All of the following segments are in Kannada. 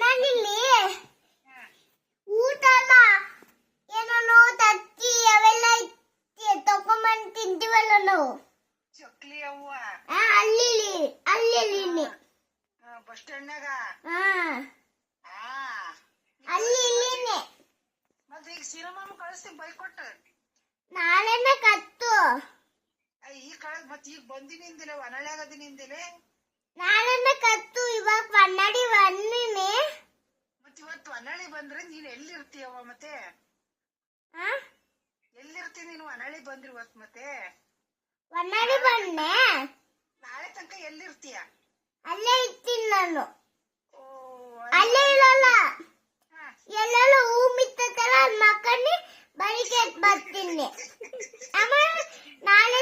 ಮನೆಯಲ್ಲಿ ಊಟ ಅಲ್ಲ ಏನೋ ತತ್ತಿ ಅವೆಲ್ಲ ತಗೊಂಬಂದು ತಿಂತೀವಲ್ಲ ನಾವು. ಚಕ್ಲಿ ಅವ್ವ ಅಲ್ಲಿ ಬಸ್ ಸ್ಟ್ಯಾಂಡ್ನಾಗ ಅಲ್ಲಿ ಮತ್ತೆ ಈಗ ಸಿನಿಮಾ ಕಳಿಸ್ತೀನಿ ಬೈಕ್ ಕೊಟ್ಟು ನಾಳೆನ ಕತ್ತು ಈಗ ಕಳದ್ ಮತ್ತೆ ಈಗ ಬಂದಿನಿಂದಿಲ್ಲ ಹೊನಳ್ಯಾಗದಿನಿಂದಿಲ್ಲ ನಾಳೆನ ಕತ್ತು ಇವಾಗ ಕನ್ನಡಿ ಬಂದಿನಿ. ಮತ್ತೆ ಇವತ್ತು ಹೊನಳ್ಳಿ ಬಂದ್ರೆ ನೀನ್ ಎಲ್ಲಿರ್ತೀಯವ್ವ? ಮತ್ತೆ ಎಲ್ಲಿರ್ತೀನಿ ನೀನು? ಹೊನಳ್ಳಿ ಬಂದ್ರಿ ಇವತ್ತು ಮತ್ತೆ ಕನ್ನಡಿ ಬಂದೆ. ನಾಳೆ ತನಕ ಎಲ್ಲಿರ್ತೀಯ? ಅಲ್ಲೇ ಇರ್ತೀನಿ ನಾನು. ಅಲ್ಲೇ ಇರಲ್ಲ, ಎಲ್ಲೆಲ್ಲ ಹೂ ಮಿತ್ತಲ್ಲ ಮಕ್ಕಳಿಗೆ ಬಳಿಗೆ ಬರ್ತೀನಿ. ಆಮೇಲೆ ನಾಳೆ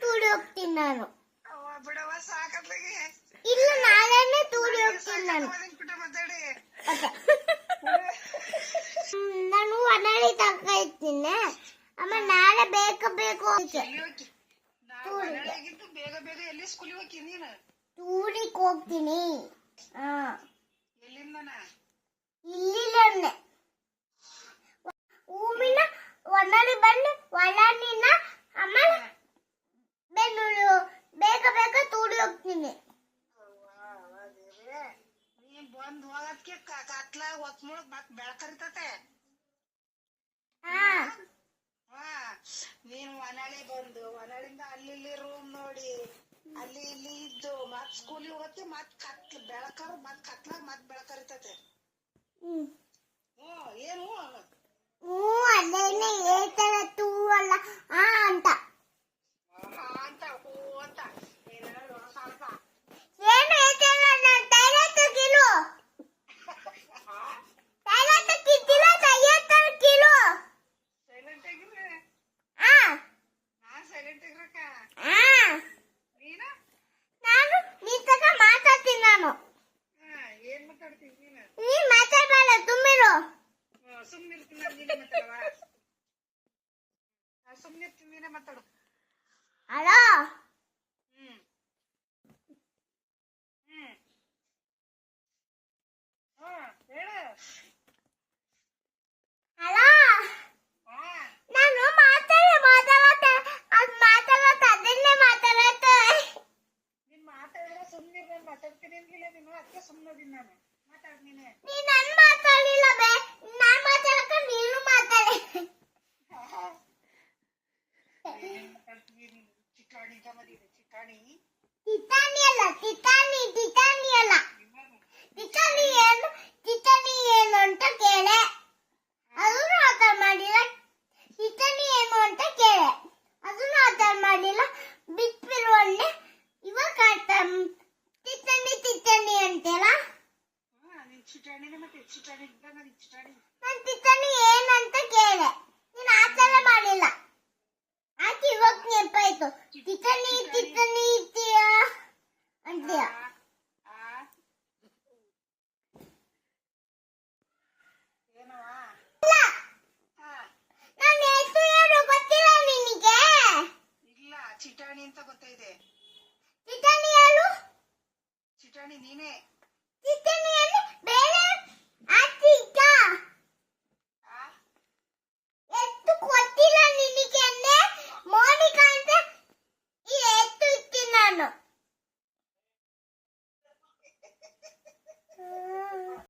ತೂಡಿ ಹೋಗ್ತೀನಿ ನಾನು. ಬಿಡವ ಸಾಕತ್ಲಾಗೆ. ಇಲ್ಲ ನಾಳೆನೆ ತೂಡಿ ಹೋಗ್ತೀನಿ ನಾನು. ನಾನು ಹೊನ್ನಾಳಿ ತನಕ ಇರ್ತೀನಿ. ಆಮೇಲೆ ನಾಳೆ ಬೇಕು ಬೇಗ ಬೇಗ ಎಲ್ಲಿ ಸ್ಕೂಲಿಗೆ ಹೋಗಿ ನೀನು? ತೂಡಿಗೆ ಹೋಗ್ತೀನಿ. ಎಲ್ಲಿಂದನ? ಇಲ್ಲಿಂದ ಹೂವಿನ ಹೊನ್ನಾಳಿ ಬಂದು ಹೊನ್ನಾಳಿನ ಆಮೇಲೆ ಬೆನ್ನೂರು ಬೇಗ ತೂಡಿ ಹೋಗ್ತೀನಿ. ನೀನ್ ಬಂದ್ ಹೋಗಕ್ಕೆ ಕತ್ಲ ಹೊತ್ ಮುಳಕ್ ಮತ್ ಬೆಳಕರಿತತೆ. ನೀನು ಹೊನ್ನಾಳಿ ಬಂದು ಹೊನ್ನಾಳಿಂದ ಅಲ್ಲಿ ರೂಮ್ ನೋಡಿ ಅಲ್ಲಿ ಇಲ್ಲಿ ಇದ್ದು ಮತ್ ಸ್ಕೂಲಿಗೆ ಹೋಗತ್ತೆ ಮತ್ ಕತ್ಲ ಬೆಳಕರ್ ಮತ್ ಕತ್ಲ ಮತ್ ಬೆಳಕರಿತತೆ. ಏನು ಅದೇನೆ ಹೇಳ್ತಾರ ತೂ ಅಲ್ಲ ಅಂತ ಅಂತ ಹೂ ಅಂತ ಸ್ವಲ್ಪ ಏನು ಹೇಳ್ತಾರ. ನಾನು ತೈಲ ಕಿಲೋ ಕಿತ್ತಿಲ್ಲ ತೈಯತ್ತರ ಕಿಲೋ. ಸೈಲೆಂಟ್ ಆಗಿರ್ರೆ. ನಾನ್ ಸೈಲೆಂಟ್ ಆಗಿರಕ್ಕ. ನೀನ? ನಾನು ನೀ ತಕ ಮಾತಾಡ್ತೀನಿ. ನಾನು ಏನ್ ಮಾತಾಡ್ತೀನಿ ನೀನು? ನೀನ್ ಮಾತಾಡಬೇಡ, ತುಂಬಿರು. ಸುಮ್ಮನಿರ್ತೀನಿ ನೀನೇ ಮಾತಾಡವ. ಸುಮ್ಮನಿರ್ತೀನಿ ನೀನೇ ಮಾತಾಡು. ಹಲೋ ಹೇಳು. ಹಲೋ ನಾನು ಅದನ್ನೇ ಮಾತಾಡತ್ತ. ನೀನ್ ಮಾತಾಡಿದ್ರೆ ಸುಮ್ಮನಿರ್. ನಾನು ಮಾತಾಡ್ತೀನಿ ಅಂದಿಲ್ಲ ನೀನು, ಅದಕ್ಕೆ ಸುಮ್ಮನದೀನಿ ನಾನು. ಮಾತಾಡ್ ನೀನೆ. ನೀ ನನ್ ಮಾತಾಡಲಿಲ್ಲ ಬೇ. ನಾನ್ ಮಾತಾಡಕ ನೀನು ಮಾತಾಡಿ. ಚಿಟ್ಟಾಣಿ ಜಮದಿದೆ. ಚಿಟ್ಟಾಣಿ ಅಲ್ಲ ಟಿಟಾಣಿ ಏನು ಅಂತ ಕೇಳೆ. ಅದನ್ನು ಅರ್ಥ ಮಾಡಿಲ್ಲ. ಟಿಟಾಣಿ ಏನು ಅಂತ ಕೇಳೆ, ಅದನ್ನು ಅರ್ಥ ಮಾಡಿಲ್ಲ. ಬಿಟ್ಬಿರುವನ್ನೇ ಇವಾಗ ಟಿಟಾಣಿ ಅಂತೆಲ್ಲ. ನೀನ್ ಚಿಟ್ಟಾಣಿನೇ ಮತ್ತೆ ಚಿಟ್ಟಾಣಿ ಚಿಟ್ಟಾಣಿ. ನಾನು ಟಿಟಾಣಿ ಏನಂತ ಕೇಳೆ, ನೀನು ಆಚಾರ ಮಾಡಿಲ್ಲ. ಆಕೆ ಇವಾಗ ನೆನಪಾಯ್ತು. ಟಿಟಾಣಿ ಇತ್ತೀಯಾ ಅಂತೀಯ.